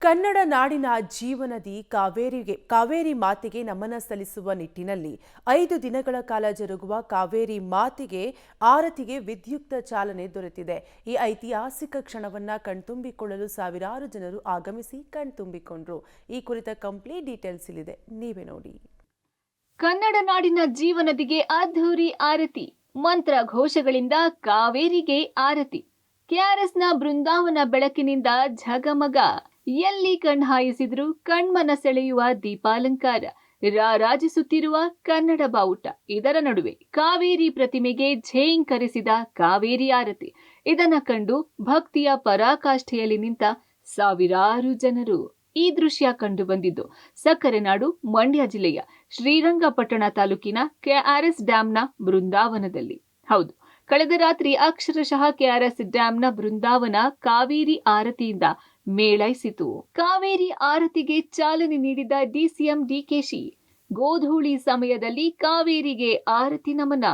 ಕನ್ನಡ ನಾಡಿನ ಜೀವನದಿ ಕಾವೇರಿ ಮಾತೆಗೆ ನಮನ ಸಲ್ಲಿಸುವ ನಿಟ್ಟಿನಲ್ಲಿ 5 ದಿನಗಳ ಕಾಲ ಜರುಗುವ ಕಾವೇರಿ ಮಾತೆಗೆ ಆರತಿಗೆ ವಿದ್ಯುಕ್ತ ಚಾಲನೆ ದೊರೆತಿದೆ. ಈ ಐತಿಹಾಸಿಕ ಕ್ಷಣವನ್ನ ಕಣ್ತುಂಬಿಕೊಳ್ಳಲು ಸಾವಿರಾರು ಜನರು ಆಗಮಿಸಿ ಕಣ್ತುಂಬಿಕೊಂಡರು. ಈ ಕುರಿತ ಕಂಪ್ಲೀಟ್ ಡೀಟೇಲ್ಸ್ ಇಲ್ಲಿದೆ, ನೀವೇ ನೋಡಿ. ಕನ್ನಡ ನಾಡಿನ ಜೀವನದಿಗೆ ಅದ್ಧೂರಿ ಆರತಿ, ಮಂತ್ರ ಘೋಷಗಳಿಂದ ಕಾವೇರಿಗೆ ಆರತಿ. ಕೆಆರ್ಎಸ್ನ ಬೃಂದಾವನ ಬೆಳಕಿನಿಂದ ಝಗಮಗ, ಎಲ್ಲಿ ಕಣ್ಹಾಯಿಸಿದ್ರು ಕಣ್ಮನ ಸೆಳೆಯುವ ದೀಪಾಲಂಕಾರ, ರಾರಾಜಿಸುತ್ತಿರುವ ಕನ್ನಡ ಬಾವುಟ. ಇದರ ನಡುವೆ ಕಾವೇರಿ ಪ್ರತಿಮೆಗೆ ಝೇಂಕರಿಸಿದ ಕಾವೇರಿ ಆರತಿ. ಇದನ್ನ ಕಂಡು ಭಕ್ತಿಯ ಪರಾಕಾಷ್ಠೆಯಲ್ಲಿ ನಿಂತ ಸಾವಿರಾರು ಜನರು. ಈ ದೃಶ್ಯ ಕಂಡು ಬಂದಿದ್ದು ಸಕ್ಕರೆ ನಾಡು ಮಂಡ್ಯ ಜಿಲ್ಲೆಯ ಶ್ರೀರಂಗಪಟ್ಟಣ ತಾಲೂಕಿನ ಕೆಆರ್ಎಸ್ ಡ್ಯಾಂನ ಬೃಂದಾವನದಲ್ಲಿ. ಹೌದು, ಕಳೆದ ರಾತ್ರಿ ಅಕ್ಷರಶಃ ಕೆಆರ್ಎಸ್ ಡ್ಯಾಂನ ಬೃಂದಾವನ ಕಾವೇರಿ ಆರತಿಯಿಂದ ಮೇಳೈಸಿತು. ಕಾವೇರಿ ಆರತಿಗೆ ಚಾಲನೆ ನೀಡಿದ ಡಿಸಿಎಂ ಡಿಕೆಶಿ, ಗೋಧೂಳಿ ಸಮಯದಲ್ಲಿ ಕಾವೇರಿಗೆ ಆರತಿ ನಮನ.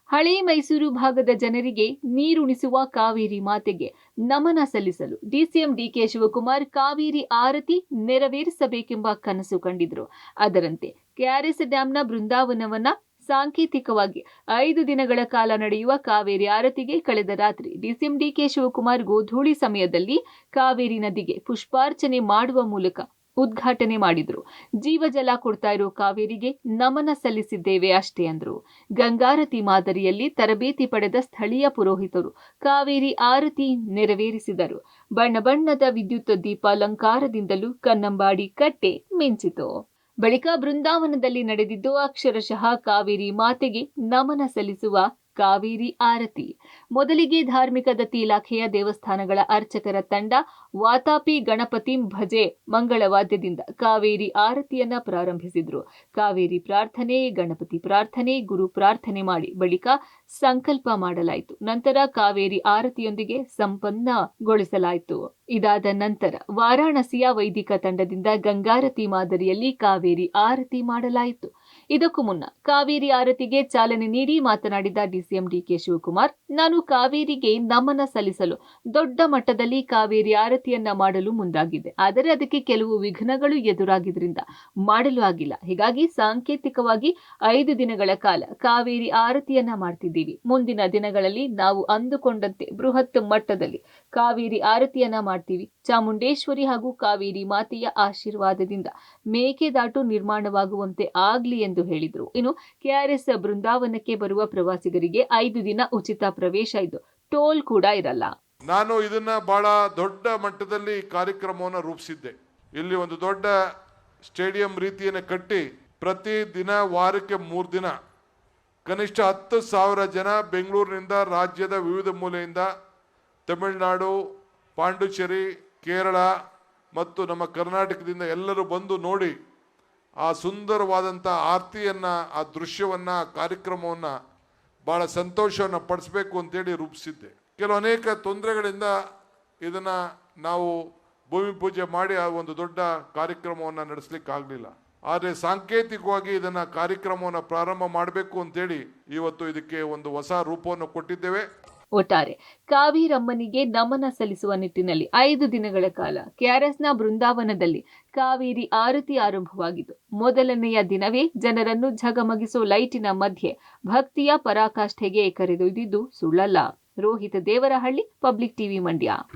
ಹಳೆ ಮೈಸೂರು ಭಾಗದ ಜನರಿಗೆ ನೀರುಣಿಸುವ ಕಾವೇರಿ ಮಾತೆಗೆ ನಮನ ಸಲ್ಲಿಸಲು ಡಿಸಿಎಂ ಡಿಕೆ ಶಿವಕುಮಾರ್ ಕಾವೇರಿ ಆರತಿ ನೆರವೇರಿಸಬೇಕೆಂಬ ಕನಸು ಕಂಡಿದ್ರು. ಅದರಂತೆ ಕೆಆರ್ಎಸ್ ಡ್ಯಾಂನ ಬೃಂದಾವನವನ್ನ ಸಾಂಕೇತಿಕವಾಗಿ 5 ದಿನಗಳ ಕಾಲ ನಡೆಯುವ ಕಾವೇರಿ ಆರತಿಗೆ ಕಳೆದ ರಾತ್ರಿ ಡಿಸಿಎಂ ಡಿಕೆ ಶಿವಕುಮಾರ್ ಗೋಧೂಳಿ ಸಮಯದಲ್ಲಿ ಕಾವೇರಿ ನದಿಗೆ ಪುಷ್ಪಾರ್ಚನೆ ಮಾಡುವ ಮೂಲಕ ಉದ್ಘಾಟನೆ ಮಾಡಿದ್ರು. ಜೀವಜಲ ಕೊಡ್ತಾ ಇರೋ ಕಾವೇರಿಗೆ ನಮನ ಸಲ್ಲಿಸಿದ್ದೇವೆ ಅಷ್ಟೇ ಅಂದ್ರು. ಗಂಗಾರತಿ ಮಾದರಿಯಲ್ಲಿ ತರಬೇತಿ ಪಡೆದ ಸ್ಥಳೀಯ ಪುರೋಹಿತರು ಕಾವೇರಿ ಆರತಿ ನೆರವೇರಿಸಿದರು. ಬಣ್ಣ ಬಣ್ಣದ ವಿದ್ಯುತ್ ದೀಪಾಲಂಕಾರದಿಂದಲೂ ಕನ್ನಂಬಾಡಿ ಕಟ್ಟೆ ಮಿಂಚಿತು. ಬಳಿಕ ಬೃಂದಾವನದಲ್ಲಿ ನಡೆದಿದ್ದು ಅಕ್ಷರಶಃ ಕಾವೇರಿ ಮಾತೆಗೆ ನಮನ ಸಲ್ಲಿಸುವ ಕಾವೇರಿ ಆರತಿ. ಮೊದಲಿಗೆ ಧಾರ್ಮಿಕ ದತ್ತಿ ಇಲಾಖೆಯ ದೇವಸ್ಥಾನಗಳ ಅರ್ಚಕರ ತಂಡ ವಾತಾಪಿ ಗಣಪತಿ ಭಜೆ ಮಂಗಳವಾದ್ಯದಿಂದ ಕಾವೇರಿ ಆರತಿಯನ್ನ ಪ್ರಾರಂಭಿಸಿದ್ರು. ಕಾವೇರಿ ಪ್ರಾರ್ಥನೆ, ಗಣಪತಿ ಪ್ರಾರ್ಥನೆ, ಗುರು ಪ್ರಾರ್ಥನೆ ಮಾಡಿ ಬಳಿಕ ಸಂಕಲ್ಪ ಮಾಡಲಾಯಿತು. ನಂತರ ಕಾವೇರಿ ಆರತಿಯೊಂದಿಗೆ ಸಂಪನ್ನಗೊಳಿಸಲಾಯಿತು. ಇದಾದ ನಂತರ ವಾರಾಣಸಿಯ ವೈದಿಕ ತಂಡದಿಂದ ಗಂಗಾರತಿ ಮಾದರಿಯಲ್ಲಿ ಕಾವೇರಿ ಆರತಿ ಮಾಡಲಾಯಿತು. ಇದಕ್ಕೂ ಮುನ್ನ ಕಾವೇರಿ ಆರತಿಗೆ ಚಾಲನೆ ನೀಡಿ ಮಾತನಾಡಿದ ಡಿಸಿಎಂ ಡಿಕೆ ಶಿವಕುಮಾರ್, ನಾನು ಕಾವೇರಿಗೆ ನಮನ ಸಲ್ಲಿಸಲು ದೊಡ್ಡ ಮಟ್ಟದಲ್ಲಿ ಕಾವೇರಿ ಆರತಿಯನ್ನ ಮಾಡಲು ಮುಂದಾಗಿದ್ದೆ. ಆದರೆ ಅದಕ್ಕೆ ಕೆಲವು ವಿಘ್ನಗಳು ಎದುರಾಗಿದ್ರಿಂದ ಮಾಡಲು ಆಗಿಲ್ಲ. ಹೀಗಾಗಿ ಸಾಂಕೇತಿಕವಾಗಿ 5 ದಿನಗಳ ಕಾಲ ಕಾವೇರಿ ಆರತಿಯನ್ನ ಮಾಡ್ತಿದ್ದೀವಿ. ಮುಂದಿನ ದಿನಗಳಲ್ಲಿ ನಾವು ಅಂದುಕೊಂಡಂತೆ ಬೃಹತ್ ಮಟ್ಟದಲ್ಲಿ ಕಾವೇರಿ ಆರತಿಯನ್ನ ಮಾಡ್ತೀವಿ. ಚಾಮುಂಡೇಶ್ವರಿ ಹಾಗೂ ಕಾವೇರಿ ಮಾತೆಯ ಆಶೀರ್ವಾದದಿಂದ ಮೇಕೆದಾಟು ನಿರ್ಮಾಣವಾಗುವಂತೆ ಆಗ್ಲಿ ಎಂದು ಹೇಳಿದರು. ಇನ್ನು ಕೆಆರ್ಎಸ್ ಬೃಂದಾವನಕ್ಕೆ ಬರುವ ಪ್ರವಾಸಿಗರಿಗೆ 5 ದಿನ ಉಚಿತ ಪ್ರವೇಶ ಇದ್ದು ಟೋಲ್ ಕೂಡ ಇರಲ್ಲ. ನಾನು ಇದನ್ನ ಬಹಳ ದೊಡ್ಡ ಮಟ್ಟದಲ್ಲಿ ಕಾರ್ಯಕ್ರಮವನ್ನು ರೂಪಿಸಿದ್ದೆ. ಇಲ್ಲಿ ಒಂದು ದೊಡ್ಡ ಸ್ಟೇಡಿಯಂ ರೀತಿಯನ್ನು ಕಟ್ಟಿ ಪ್ರತಿ ದಿನ ವಾರಕ್ಕೆ 3 ದಿನ ಕನಿಷ್ಠ 10,000 ಜನ ಬೆಂಗಳೂರಿನಿಂದ ರಾಜ್ಯದ ವಿವಿಧ ಮೂಲೆಯಿಂದ ತಮಿಳುನಾಡು, ಪಾಂಡುಚೇರಿ, ಕೇರಳ ಮತ್ತು ನಮ್ಮ ಕರ್ನಾಟಕದಿಂದ ಎಲ್ಲರೂ ಬಂದು ನೋಡಿ ಆ ಸುಂದರವಾದಂಥ ಆರತಿಯನ್ನು, ಆ ದೃಶ್ಯವನ್ನು, ಕಾರ್ಯಕ್ರಮವನ್ನು ಭಾಳ ಸಂತೋಷವನ್ನು ಪಡಿಸ್ಬೇಕು ಅಂತೇಳಿ ರೂಪಿಸಿದ್ದೆ. ಅನೇಕ ತೊಂದರೆಗಳಿಂದ ಇದನ್ನು ನಾವು ಭೂಮಿ ಪೂಜೆ ಮಾಡಿ ಆ ಒಂದು ದೊಡ್ಡ ಕಾರ್ಯಕ್ರಮವನ್ನು ನಡೆಸಲಿಕ್ಕಾಗಲಿಲ್ಲ. ಆದರೆ ಸಾಂಕೇತಿಕವಾಗಿ ಇದನ್ನು ಕಾರ್ಯಕ್ರಮವನ್ನು ಪ್ರಾರಂಭ ಮಾಡಬೇಕು ಅಂತೇಳಿ ಇವತ್ತು ಇದಕ್ಕೆ ಒಂದು ಹೊಸ ರೂಪವನ್ನು ಕೊಟ್ಟಿದ್ದೇವೆ. ಒಟ್ಟಾರೆ ಕಾವೇರಮ್ಮನಿಗೆ ನಮನ ಸಲ್ಲಿಸುವ ನಿಟ್ಟಿನಲ್ಲಿ 5 ದಿನಗಳ ಕಾಲ ಕೆಆರ್ಎಸ್ನ ಬೃಂದಾವನದಲ್ಲಿ ಕಾವೇರಿ ಆರತಿ ಆರಂಭವಾಗಿದ್ದು, ಮೊದಲನೆಯ ದಿನವೇ ಜನರನ್ನು ಝಗಮಗಿಸೋ ಲೈಟಿನ ಮಧ್ಯೆ ಭಕ್ತಿಯ ಪರಾಕಾಷ್ಠೆಗೆ ಕರೆದೊಯ್ದಿದ್ದು ಸುಳ್ಳಲ್ಲ. Rohit Devarahalli, public TV Mandya.